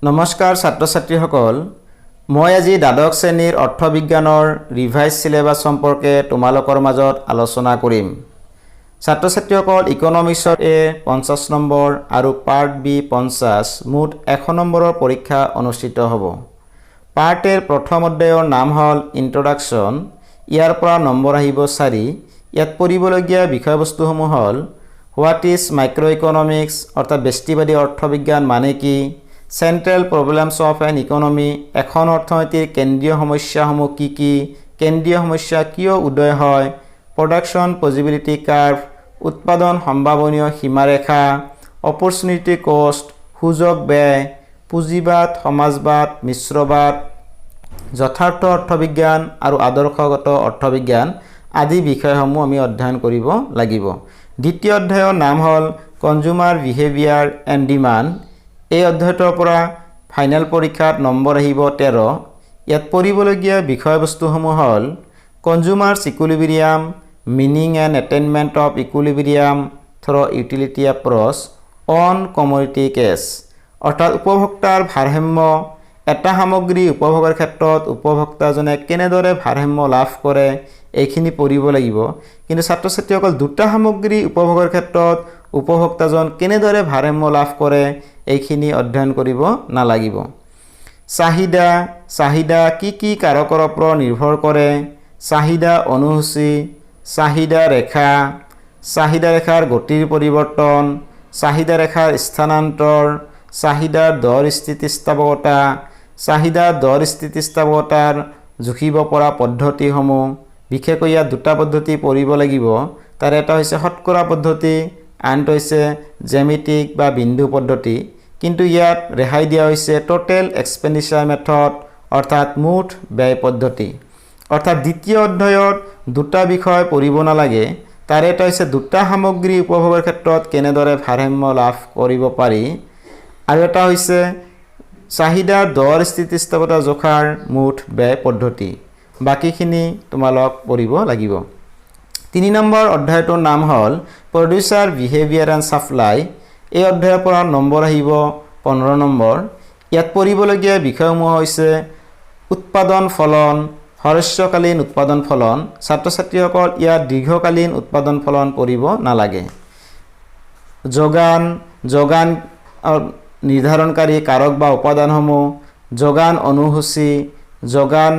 নমস্কাৰ ছাত্ৰ ছাত্ৰীসকল, মই আজি দ্বাদশ শ্ৰেণীৰ অৰ্থবিজ্ঞানৰ ৰিভাইজ সিলেবাছ সম্পৰ্কে তোমালোকৰ মাজত আলোচনা কৰিম। ছাত্ৰ ছাত্ৰীসকল, ইকনমিক্সৰ এ 50 নম্বৰ আৰু পাৰ্ট বি 50 মুঠ 100 নম্বৰৰ পৰীক্ষা অনুষ্ঠিত হ'ব। পাৰ্ট এৰ প্ৰথম অধ্যায়ৰ নাম হ'ল ইন্ট্ৰডাকশ্যন। ইয়াৰ পৰা নম্বৰ আহিব 4। ইয়াত পঢ়িবলগীয়া বিষয়বস্তুসমূহ হ'ল হোৱাট ইজ মাইক্ৰ' ইকনমিক্স অৰ্থাৎ ব্যষ্টিবাদী অৰ্থবিজ্ঞান মানে কি, central problems of N economy এখন অৰ্থনীতিৰ কেন্দ্ৰীয় সমস্যাসমূহ কি কি, কেন্দ্ৰীয় সমস্যা কিয় উদয় হয়, প্ৰডাকশ্যন পজিবিলিটি কাৰ্ভ, উৎপাদন সম্ভাৱনীয় সীমাৰেখা, অপৰচুনিটি কষ্ট, সুযোগ ব্যয়, পুঁজিবাদ সমাজবাদ মিশ্ৰবাদ, যথাৰ্থ অৰ্থবিজ্ঞান আৰু আদৰ্শগত অৰ্থবিজ্ঞান আদি বিষয়সমূহ আমি অধ্যয়ন কৰিব লাগিব। দ্বিতীয় অধ্যায়ৰ নাম হ'ল কনজিউমাৰ বিহেভিয়াৰ এণ্ড ডিমাণ্ড। এই অধ্যায়টোৰ পৰা ফাইনেল পৰীক্ষাত নম্বৰ আহিব 13। ইয়াত পঢ়িবলগীয়া বিষয়বস্তুসমূহ হ'ল consumer's equilibrium, meaning and attainment of equilibrium through utility approach one commodity case, অৰ্থাৎ উপভোক্তাৰ ভাৰসাম্য। এটা সামগ্ৰী উপভোগৰ ক্ষেত্ৰত উপভোক্তাজনে কেনেদৰে ভাৰসাম্য লাভ কৰে এইখিনি পঢ়িব লাগিব। কিন্তু ছাত্ৰ ছাত্ৰীসকল, দুটা সামগ্ৰী উপভোগৰ ক্ষেত্ৰত উপভোক্তাজন কেনেদৰে ভাৰসাম্য লাভ কৰে এইখিনি অধ্যয়ন কৰিব নালাগিব। চাহিদা কি কি কাৰকৰ ওপৰত নিৰ্ভৰ কৰে, চাহিদা অনুসূচী, চাহিদা ৰেখাৰ গতিৰ পৰিৱৰ্তন, চাহিদা ৰেখাৰ স্থানান্তৰ, চাহিদাৰ দৰ স্থিতিস্থাপকতা, চাহিদাৰ দৰ স্থিতিস্থাপকতাৰ জুখিব পৰা পদ্ধতিসমূহ। বিশেষকৈ ইয়াত দুটা পদ্ধতি পঢ়িব লাগিব। তাৰ এটা হৈছে শতকৰা পদ্ধতি, আনটো হৈছে জ্যামিতিক বা বিন্দু পদ্ধতি। কিন্তু ইয়াত ৰেহাই দিয়া হৈছে টোটেল এক্সপেণ্ডিচাৰ মেথড অৰ্থাৎ মুঠ ব্যয় পদ্ধতি। অৰ্থাৎ দ্বিতীয় অধ্যায়ত দুটা বিষয় পঢ়িব নালাগে। তাৰ এটা হৈছে দুটা সামগ্ৰী উপভোগৰ ক্ষেত্ৰত কেনেদৰে ভাৰসাম্য লাভ কৰিব পাৰি, আৰু এটা হৈছে চাহিদাৰ দৰ স্থিতিস্থাপকতা জোখাৰ মুঠ ব্যয় পদ্ধতি। বাকীখিনি তোমালোক পঢ়িব লাগিব। 3 নম্বৰ অধ্যায়টোৰ নাম হ'ল প্ৰডিউচাৰ বিহেভিয়াৰ এণ্ড ছাপ্লাই। এই অধ্যায়ৰ পৰা নম্বৰ আহিব 15 নম্বৰ। ইয়াত পঢ়িবলগীয়া বিষয়সমূহ হৈছে উৎপাদন ফলন, হ্ৰস্বকালীন উৎপাদন ফলন। ছাত্ৰ ছাত্ৰীসকল, ইয়াত দীৰ্ঘকালীন উৎপাদন ফলন পঢ়িব নালাগে। যোগান নিৰ্ধাৰণকাৰী কাৰক বা উপাদানসমূহ, যোগান অনুসূচী, যোগান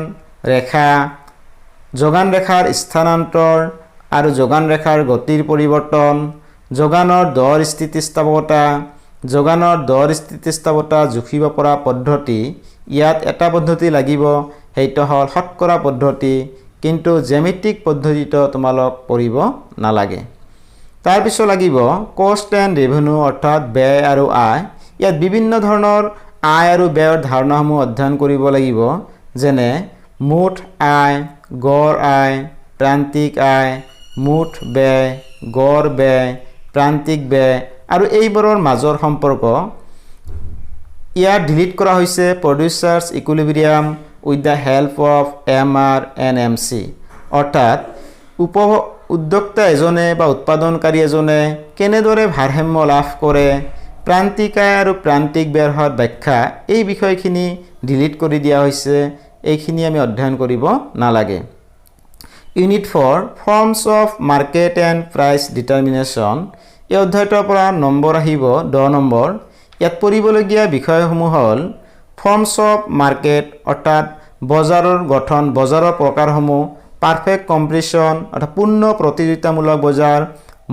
ৰেখাৰ স্থানান্তৰ আৰু যোগান ৰেখাৰ গতিৰ পৰিৱৰ্তন, যোগানৰ দৰ স্থিতিস্থাপকতা জুখিব পৰা পদ্ধতি। ইয়াত এটা পদ্ধতি লাগিব, সেইটো হ'ল শতকৰা পদ্ধতি, কিন্তু জ্যামিতিক পদ্ধতিটো তোমালোক পঢ়িব নালাগে। তাৰপিছত লাগিব কষ্ট এণ্ড ৰেভিনিউ অৰ্থাৎ ব্যয় আৰু আয়। ইয়াত বিভিন্ন ধৰণৰ আয় আৰু ব্যয়ৰ ধাৰণাসমূহ অধ্যয়ন কৰিব লাগিব, যেনে মুঠ আয়, গড় আয়, প্ৰান্তিক আয়, মুঠ ব্যয়, গড় ব্যয়, প্ৰান্তিক ব্যয় আৰু এইবোৰৰ মাজৰ সম্পৰ্ক। ইয়াত ডিলিট কৰা হৈছে producers ইকুইলিব্ৰিয়াম with the help of MR and MC, অৰ্থাৎ উদ্যোক্তা এজনে বা উৎপাদনকাৰী এজনে কেনেদৰে ভাৰসাম্য লাভ কৰে, প্ৰান্তিক আয় আৰু প্ৰান্তিক ব্যয়ৰ সৎ ব্যাখ্যা, এই বিষয়খিনি ডিলিট কৰি দিয়া হৈছে। এইখিনি আমি অধ্যয়ন কৰিব নালাগে। Unit 4 forms of market and price determination. এই অধ্যায়টোৰ পৰা নম্বৰ আহিব 10 নম্বৰ। ইয়াত পঢ়িবলগীয়া বিষয়সমূহ হ'ল ফৰ্মছ অফ মাৰ্কেট অৰ্থাৎ বজাৰৰ গঠন, বজাৰৰ প্ৰকাৰসমূহ, পাৰফেক্ট কম্পিটিশ্যন অৰ্থাৎ পূৰ্ণ প্ৰতিযোগিতামূলক বজাৰ,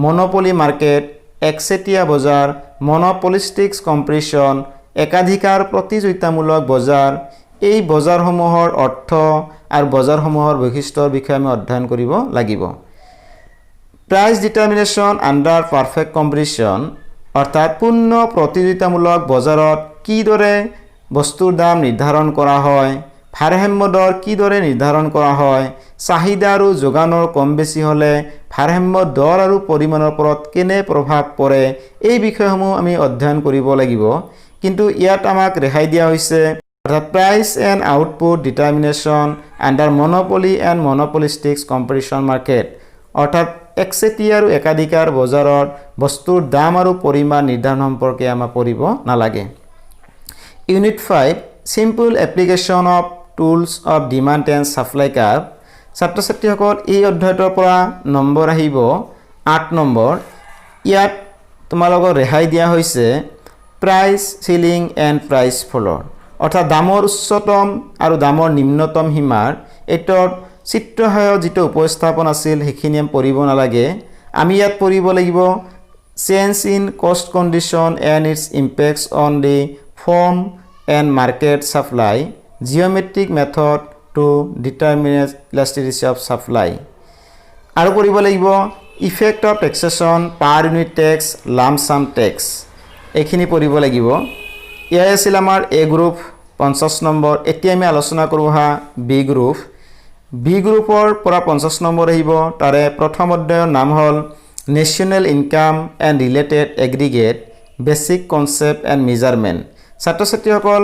মনোপলি মাৰ্কেট একচেটিয়া বজাৰ, মনোপলিষ্টিক কম্পিটিশ্যন একাধিকাৰ প্ৰতিযোগিতামূলক বজাৰ। এই বজাৰসমূহৰ অৰ্থ আৰু বজাৰসমূহৰ বৈশিষ্ট্যৰ বিষয়ে আমি অধ্যয়ন কৰিব লাগিব। Price determination under perfect competition অৰ্থাৎ পূৰ্ণ প্ৰতিযোগিতামূলক বজাৰত কিদৰে বস্তুৰ দাম নিৰ্ধাৰণ কৰা হয়, ভাৰসাম্য দৰ কিদৰে নিৰ্ধাৰণ কৰা হয়, চাহিদা আৰু যোগানৰ কম বেছি হ'লে ভাৰসাম্য দৰ আৰু পৰিমাণৰ ওপৰত কেনে প্ৰভাৱ পৰে, এই বিষয়সমূহ আমি অধ্যয়ন কৰিব লাগিব। কিন্তু ইয়াত আমাক ৰেহাই দিয়া হৈছে অৰ্থাৎ price and output determination under monopoly and monopolistic competition market, অৰ্থাৎ একচেটিয়া আৰু একাধিকাৰ বজাৰত বস্তুৰ দাম আৰু পৰিমাণ নিৰ্ধাৰণ সম্পৰ্কে আমাৰ পঢ়িব নালাগে। Unit 5 Simple Application of Tools of Demand and Supply Curve ছাত্ৰ ছাত্ৰীসকল এই অধ্যায়টোৰ পৰা নম্বৰ আহিব 8 নম্বৰ ইয়াত তোমালোকক ৰেহাই দিয়া হৈছে price ceiling and price floor অৰ্থাৎ দামৰ উচ্চতম আৰু দামৰ নিম্নতম সীমাৰ এটৰ চিত্ৰসহায়ক যেটো উপস্থাপন আছিল সেইখিনি আমি পঢ়িব নালাগে আমি ইয়াত পঢ়িব লাগিব change in cost condition and its impacts on the firm and market supply geometric method to determine elasticity of supply আৰু কৰিব লাগিব effect of taxation per unit tax lump sum tax এইখিনি পঢ়িব লাগিব এয়া আছিল আমাৰ A গ্ৰুপ 50 নম্বৰ এতিয়া আমি আলোচনা কৰো হা B গ্ৰুপৰ পৰা 50 নম্বৰ আহিব তাৰে প্ৰথম অধ্যায়ৰ নাম হল national income and related aggregate basic concept and measurement ছাত্ৰ ছাত্ৰীসকল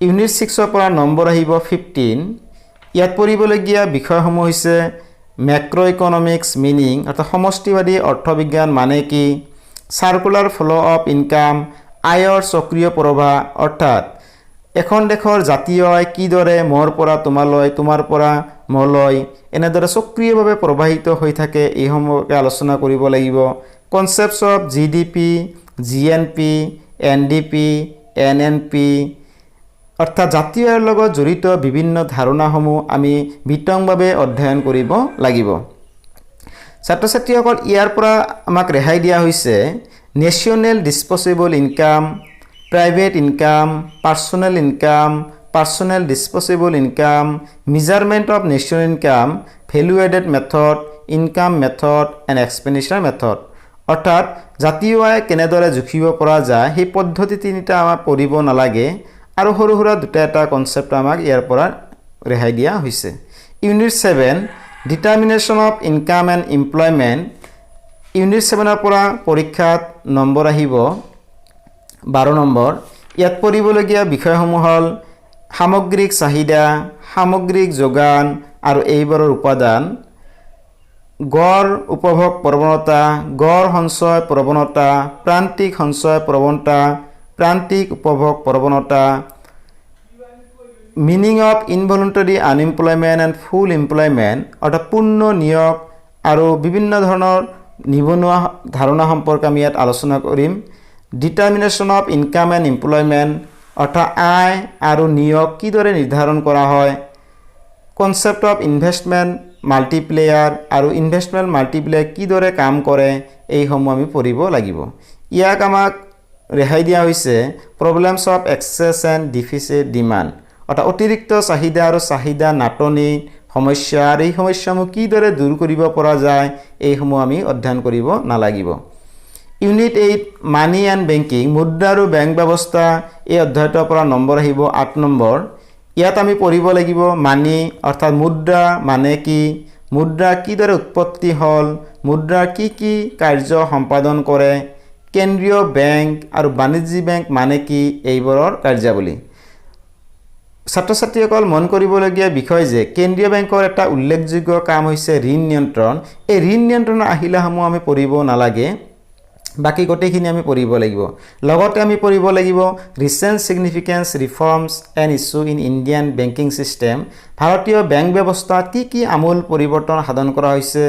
ইউনিট 6 পৰা নম্বৰ আহিব 15 ইয়াত পঢ়িবলগীয়া বিষয়সমূহ হৈছে ম্যাক্ৰো ইকনমিক্স মিনিং অৰ্থাৎ সমষ্টিবাদী অৰ্থবিজ্ঞান মানে কি সাৰ্কুলাৰ ফ্লো অফ ইনকাম আয়ৰ চক্ৰীয় প্ৰবাহ অৰ্থাৎ এখন দেশৰ জাতীয় আয় কিদৰে মোৰ পৰা তোমালৈ তোমাৰ পৰা মলৈ এনেদৰে চক্ৰীয়ভাৱে প্ৰবাহিত হৈ থাকে এই সম্পৰ্কে আলোচনা কৰিব লাগিব concepts of GDP GNP NDP NNP অৰ্থাৎ জাতীয় আয়ৰ লগত জড়িত বিভিন্ন ধাৰণাসমূহ আমি বিতংভাৱে অধ্যয়ন কৰিব লাগিব ছাত্ৰ ছাত্ৰীসকল ইয়াৰ পৰা আমাক ৰেহাই দিয়া হৈছে national disposable income private income personal disposable income measurement of national income value added method income method and expenditure method অৰ্থাৎ জাতীয় আয় কেনেদৰে জুখিব পৰা যায় সেই পদ্ধতি তিনিটা আমাক পঢ়িব নালাগে আৰু সৰু সৰু দুটা এটা কনসেপ্ট আমাক ইয়াৰ পৰা ৰেহাই দিয়া হৈছে unit 7 determination of income and employment unit 7 ৰ পৰা পৰীক্ষাত নম্বৰ আহিব 12 নম্বৰ ইয়াত পঢ়িবলগীয়া বিষয়সমূহ হল সামগ্ৰিক চাহিদা সামগ্ৰিক যোগান আৰু এইবাৰৰ উপাদান গড় উপভোগ প্ৰৱণতা গড় সঞ্চয় প্ৰৱণতা প্ৰান্তিক সঞ্চয় প্ৰৱণতা প্ৰান্তিক উপভোগ প্ৰৱণতা meaning of involuntary unemployment and full employment অৰ্থাৎ পূৰ্ণ নিয়োগ আৰু বিভিন্ন ধৰণৰ নিবনুৱা ধাৰণা সম্পৰ্কে আমি ইয়াত আলোচনা কৰিম determination of income and employment অৰ্থাৎ আয় আৰু নিয়োগ কিদৰে নিৰ্ধাৰণ কৰা হয় কনসেপ্ট অফ ইনভেষ্টমেন্ট মাল্টিপ্লেয়াৰ আৰু ইনভেষ্টমেন্ট মাল্টিপ্লেয়াৰ কিদৰে কাম কৰে এই সমূহ আমি পঢ়িব লাগিব ইয়াক আমাক ৰেহাই দিয়া হৈছে problems of access and ডিফিচিট demand অৰ্থাৎ অতিৰিক্ত চাহিদা আৰু চাহিদা নাটনি সমস্যা আৰু এই সমস্যাসমূহ কিদৰে দূৰ কৰিব পৰা যায় এই সমূহ আমি অধ্যয়ন কৰিব নালাগিব ইউনিট 8 মানি এণ্ড বেংকিং মুদ্ৰা আৰু বেংক ব্যৱস্থা এই অধ্যায়টোৰ পৰা নম্বৰ আহিব 8 নম্বৰ ইয়াত আমি পঢ়িব লাগিব মানি অৰ্থাৎ মুদ্ৰা মানে কি মুদ্ৰা কিদৰে উৎপত্তি হল মুদ্ৰাৰ কি কাৰ্য সম্পাদন কৰে কেন্দ্ৰীয় বেংক আৰু বাণিজ্যিক বেংক মানে কি এইবোৰৰ কাৰ্যাৱলী ছাত্ৰ ছাত্ৰীসকল মন কৰিবলগীয়া বিষয় যে কেন্দ্ৰীয় বেংকৰ এটা উল্লেখযোগ্য কাম হৈছে ঋণ নিয়ন্ত্ৰণ এই ঋণ নিয়ন্ত্ৰণৰ আহিলাসমূহ আমি পঢ়িব নালাগে বাকি গোটেইখিনি আমি পঢ়িব লাগিব লগতে আমি পঢ়িব লাগিব recent significance reforms and issue in Indian banking system ভাৰতীয় বেংক ব্যৱস্থাত কি আমূল পৰিৱৰ্তন সাধন কৰা হৈছে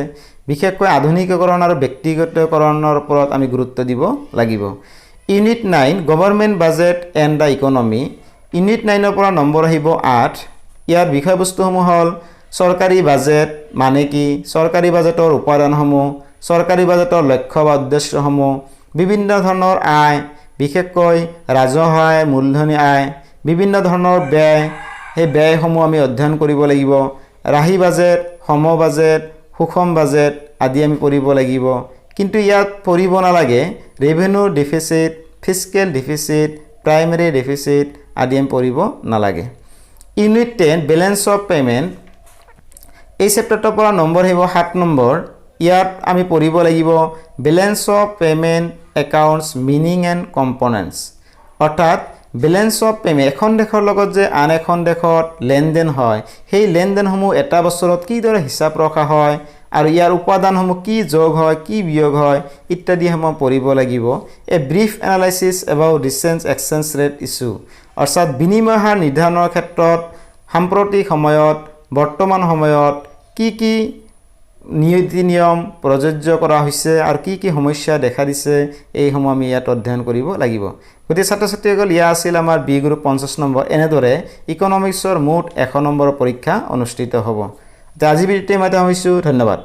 বিশেষকৈ আধুনিকীকৰণ আৰু ব্যক্তিগতকৰণৰ ওপৰত আমি গুৰুত্ব দিব লাগিব unit 9 government budget and the economy unit 9 ৰ পৰা নম্বৰ আহিব 8 ইয়াৰ বিষয়বস্তুসমূহ হল চৰকাৰী বাজেট মানে কি চৰকাৰী বাজেটৰ উপাদানসমূহ চৰকাৰী বাজেটৰ লক্ষ্য বা উদ্দেশ্যসমূহ বিভিন্ন ধৰণৰ আয় বিশেষকৈ ৰাজহ আয় মূলধনী আয় বিভিন্ন ধৰণৰ ব্যয় সেই ব্যয়সমূহ আমি অধ্যয়ন কৰিব লাগিব ৰাহি বাজেট সম বাজেট সুষম বাজেট আদি আমি পঢ়িব লাগিব কিন্তু ইয়াত পঢ়িব নালাগে revenue deficit fiscal deficit primary deficit আদি আমি পঢ়িব নালাগে ইউনিট 10 বেলেন্স অফ পেমেন্ট এই চেপ্টাৰটোৰ পৰা নম্বৰ আহিব 7 নম্বৰ ইয়াত আমি পঢ়িব লাগিব balance of payment accounts meaning and components অৰ্থাৎ বেলেন্স অফ পেমেন্ট এখন দেশৰ লগত যে আন এখন দেশত লেনদেন হয় সেই লেনদেনসমূহ এটা বছৰত কিদৰে হিচাপ ৰখা হয় আৰু ইয়াৰ উপাদানসমূহ কি যোগ হয় কি বিয়োগ হয় ইত্যাদি সমূহ পঢ়িব লাগিব a brief analysis about recent exchange rate issue অৰ্থাৎ বিনিময় হাৰ নিৰ্ধাৰণৰ ক্ষেত্ৰত সাম্প্ৰতিক সময়ত বৰ্তমান সময়ত কি নীতি নিয়ম প্ৰযোজ্য কৰা হৈছে আৰু কি সমস্যা দেখা দিছে এইসমূহ আমি ইয়াত অধ্যয়ন কৰিব লাগিব। গতিকে ছাত্ৰ ছাত্ৰীসকল ইয়া আছিল আমাৰ বি গ্ৰুপ 50 নম্বৰ। এনেদৰে ইকনমিক্সৰ মুঠ 100 নম্বৰৰ পৰীক্ষা অনুষ্ঠিত হ'ব। আজি ভিডিঅ'টো ইমানতে সামৰিছোঁ। ধন্যবাদ।